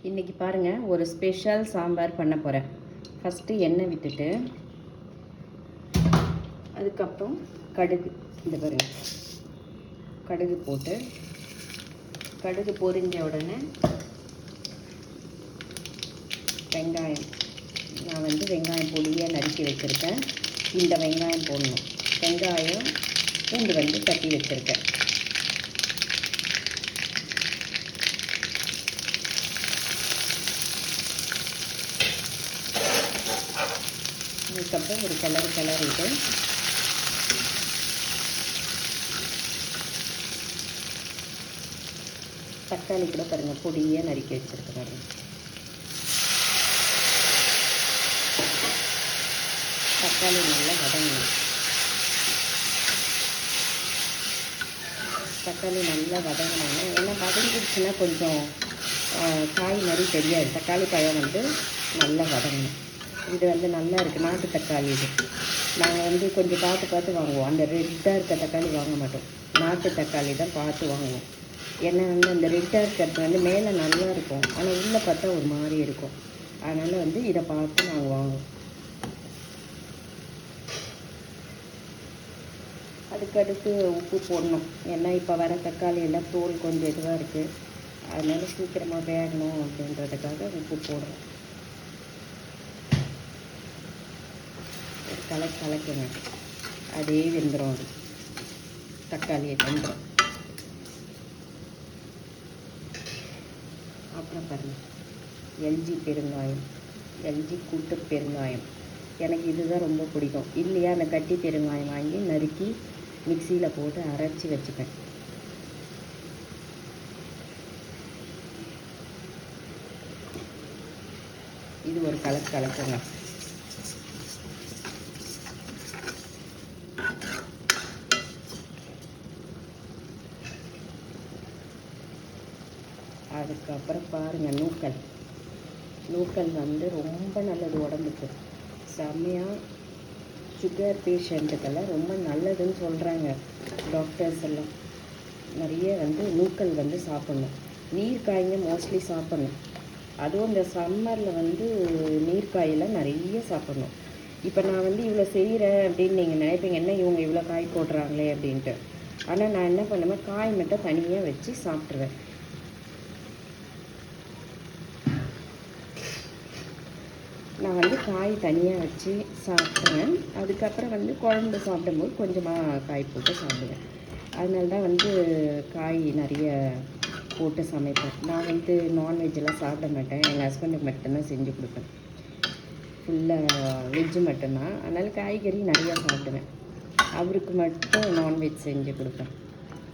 இன்றைக்கி பாருங்கள், ஒரு ஸ்பெஷல் சாம்பார் பண்ண போகிறேன். ஃபஸ்ட்டு எண்ணெய் விட்டுட்டு அதுக்கப்புறம் கடுகு, இந்த பாருங்கள், கடுகு போட்டு கடுகு பொரிஞ்ச உடனே வெங்காயம், நான் வெங்காயம் பொடியாக நறுக்கி வச்சுருக்கேன். இந்த வெங்காயம் போடணும். வெங்காயம் பூண்டு தட்டி வச்சுருக்கேன். அதுக்கப்புறம் ஒரு கிளறிட்டு தக்காளி கூட பாருங்கள் பொடியாக நறுக்கி வச்சுருக்கேன். தக்காளி நல்லா வதங்கணும். தக்காளி நல்லா வதங்கினாங்க. ஏன்னா வதங்கிடுச்சுன்னா கொஞ்சம் காய் மாதிரி தெரியாது. தக்காளி பழம் நல்லா வதங்கணும். இது நல்லா இருக்குது, நாட்டு தக்காளி. இது நாங்கள் கொஞ்சம் பார்த்து வாங்குவோம். அந்த ரெட்டாக இருக்க தக்காளி வாங்க மாட்டோம். நாட்டு தக்காளி தான் பார்த்து வாங்குவோம். ஏன்னா அந்த ரெட்டாக இருக்கிறது மேலே நல்லா இருக்கும், ஆனால் உள்ளே பார்த்தா ஒரு மாதிரி இருக்கும். அதனால் இதை பார்த்து நாங்கள் வாங்குவோம். அதுக்கடுத்து உப்பு போடணும். ஏன்னா இப்போ வர தக்காளி எல்லாம் தோல் கொஞ்சம் இதுவாக இருக்குது. அதனால் சீக்கிரமாக வேகணும் அப்படின்றதுக்காக உப்பு போடுறோம். கலக்குங்க, அதே வெந்துடும். அது தக்காளியை வெந்துடும். அப்புறம் பாருங்கள், எல்ஜி பெருங்காயம், எல்ஜி கூட்டு பெருங்காயம். எனக்கு இதுதான் ரொம்ப பிடிக்கும். இல்லையா அந்த கட்டி பெருங்காயம் வாங்கி நறுக்கி மிக்சியில் போட்டு அரைச்சி வச்சுப்பேன். இது ஒரு கலக்குங்க. அதுக்கப்புறம் பாருங்கள், நூக்கல் ரொம்ப நல்லது உடம்புக்கு. செம்மையாக சுகர் பேஷண்ட்டுக்கெல்லாம் ரொம்ப நல்லதுன்னு சொல்கிறாங்க டாக்டர்ஸ் எல்லாம். நிறைய நூக்கல் சாப்பிட்ணும். நீர்க்காய்ங்க மோஸ்ட்லி சாப்பிட்ணும். அதுவும் இந்த சம்மரில் நீர்க்காயெல்லாம் நிறைய சாப்பிட்ணும். இப்போ நான் இவ்வளோ செய்கிறேன் அப்படின்னு நீங்கள் நினைப்பீங்க, என்ன இவங்க இவ்வளோ காய் போடுறாங்களே அப்படின்ட்டு. ஆனால் நான் என்ன பண்ணுவேன், காய் மட்டும் தனியாக வச்சு சாப்பிட்ருவேன். நான் காய் தனியாக வச்சு சாப்பிட்ருவேன். அதுக்கப்புறம் குழம்பு சாப்பிடும்போது கொஞ்சமாக காய் போட்டு சாப்பிடுவேன். அதனால தான் காய் நிறைய போட்டு சமைப்பேன். நான் நான்வெஜ்ஜெல்லாம் சாப்பிட மாட்டேன். எங்கள் ஹஸ்பண்டுக்கு மட்டும்தான் செஞ்சு கொடுப்பேன். ஃபுல்லாக வெஜ்ஜு மட்டும்தான். அதனால் காய்கறி நிறையா சாப்பிடுவேன். அவருக்கு மட்டும் நான்வெஜ் செஞ்சு கொடுப்பேன்.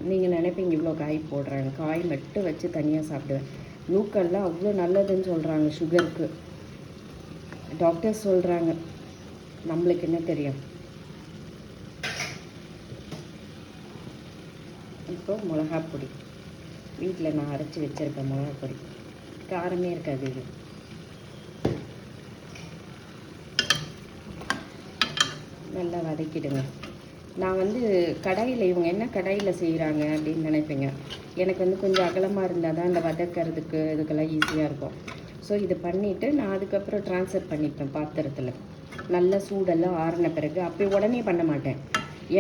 நீங்கள் நினைப்பீங்க இவ்வளோ காய் போடுறாங்க, காய் மட்டும் வச்சு தனியாக சாப்பிடுவேன். நூக்கல்லாம் அவ்வளோ நல்லதுன்னு சொல்கிறாங்க சுகருக்கு. டாக்டர்ஸ் சொல்கிறாங்க, நம்மளுக்கு என்ன தெரியும். இப்போ மிளகாப்பொடி வீட்டில் நான் அரைச்சி வச்சுருக்கேன். மிளகாப்பொடி காரமே இருக்காது. இது நல்லா வதக்கிடுங்க. நான் கடாயில், இவங்க என்ன கடாயில் செய்கிறாங்க அப்படின்னு நினைப்பீங்க. எனக்கு கொஞ்சம் அகலமாக இருந்தால் தான் இந்த வதக்கிறதுக்கு இதுக்கெல்லாம் ஈஸியாக இருக்கும். ஸோ இது பண்ணிவிட்டு நான் அதுக்கப்புறம் ட்ரான்ஸ்ஃபர் பண்ணிப்பேன் பாத்திரத்தில். நல்லா சூடெல்லாம் ஆறின பிறகு அப்போ உடனே பண்ண மாட்டேன்.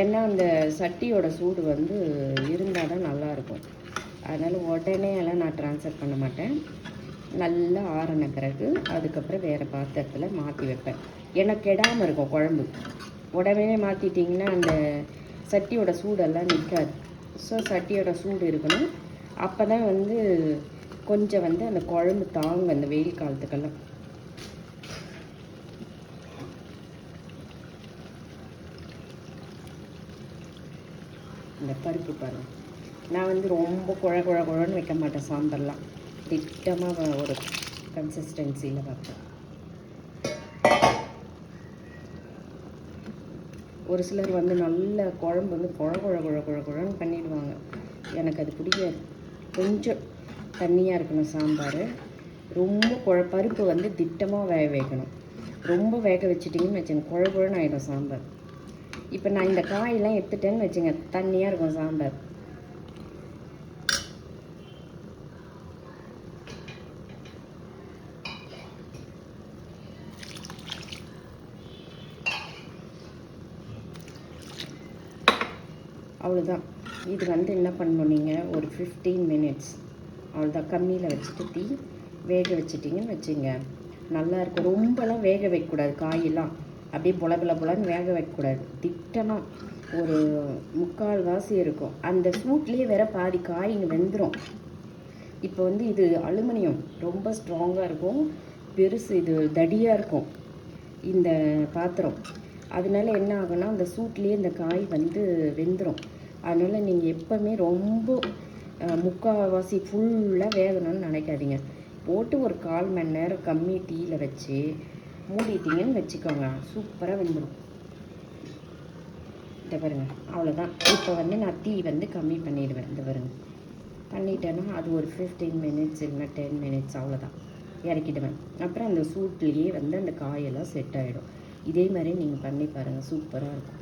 ஏன்னா அந்த சட்டியோட சூடு இருந்தால் தான் நல்லாயிருக்கும். அதனால் உடனே எல்லாம் நான் ட்ரான்ஸ்ஃபர் பண்ண மாட்டேன். நல்லா ஆறின பிறகு அதுக்கப்புறம் வேறு பாத்திரத்தில் மாற்றி வைப்பேன். ஏன்னா கெடாமல் இருக்கும் குழம்பு. உடனே மாற்றிட்டிங்கன்னா அந்த சட்டியோட சூடெல்லாம் நிற்காது. ஸோ சட்டியோட சூடு இருக்கணும். அப்போ தான் கொஞ்சம் அந்த குழம்பு தாங்க அந்த வெயில் காலத்துக்கெல்லாம். இந்த பருப்பு பாருங்கள், நான் ரொம்ப குழன்னு வைக்க மாட்டேன். சாம்பார்லாம் திட்டமாக ஒரு கன்சிஸ்டன்சியில் வைப்பேன். ஒரு சிலர் நல்ல குழம்பு குழன்னு பண்ணிடுவாங்க. எனக்கு அது பிடிக்காது. கொஞ்சம் தண்ணியாக இருக்கணும் சாம்பார். ரொம்ப பருப்பு திட்டமாக வேக வைக்கணும். ரொம்ப வேக வச்சிட்டிங்கன்னு வச்சுங்க குழன்னு ஆகிடும் சாம்பார். இப்போ நான் இந்த காயெல்லாம் எடுத்துட்டேன்னு வச்சுங்க, தண்ணியாக இருக்கும் சாம்பார். அவ்வளோதான். இது வந்து என்ன பண்ணணும், நீங்கள் ஒரு 15 மினிட்ஸ் அவ்வளோதான் கம்மியில் வச்சுட்டு தீ வேக வச்சிட்டிங்கன்னு வச்சுங்க, நல்லாயிருக்கும். ரொம்பலாம் வேக வைக்கக்கூடாது, காயெல்லாம் அப்படியே புலன்னு வேக வைக்கக்கூடாது. திட்டமாக ஒரு 3/4 இருக்கும். அந்த சூட்லேயே வேற பாதி காய்ங்க வெந்துடும். இப்போ வந்து இது அலுமினியம் ரொம்ப ஸ்ட்ராங்காக இருக்கும், பெருசு, இது தடியாக இருக்கும் இந்த பாத்திரம். அதனால என்ன ஆகும்னா அந்த சூட்லேயே இந்த காய் வந்து வெந்துடும். அதனால் நீங்கள் எப்போவுமே ரொம்ப 3/4 ஃபுல்லாக வேகணும்னு நினைக்காதீங்க. போட்டு ஒரு 1/4 மணி நேரம் கம்மி தீயில் வச்சு மூடிட்டிங்கன்னு வச்சுக்கோங்க, சூப்பராக வெந்துடும். இந்த பாருங்கள், அவ்வளோதான். இப்போ வந்து நான் தீ வந்து கம்மி பண்ணிடுவேன். இந்த பாருங்க, பண்ணிட்டேன்னா அது ஒரு 15 மினிட்ஸ் இல்லைன்னா 10 மினிட்ஸ் அவ்வளோதான், இறக்கிடுவேன். அப்புறம் அந்த சூட்லேயே வந்து அந்த காயெல்லாம் செட் ஆகிடும். இதே மாதிரி நீங்கள் பண்ணி பாருங்கள், சூப்பராக இருக்கும்.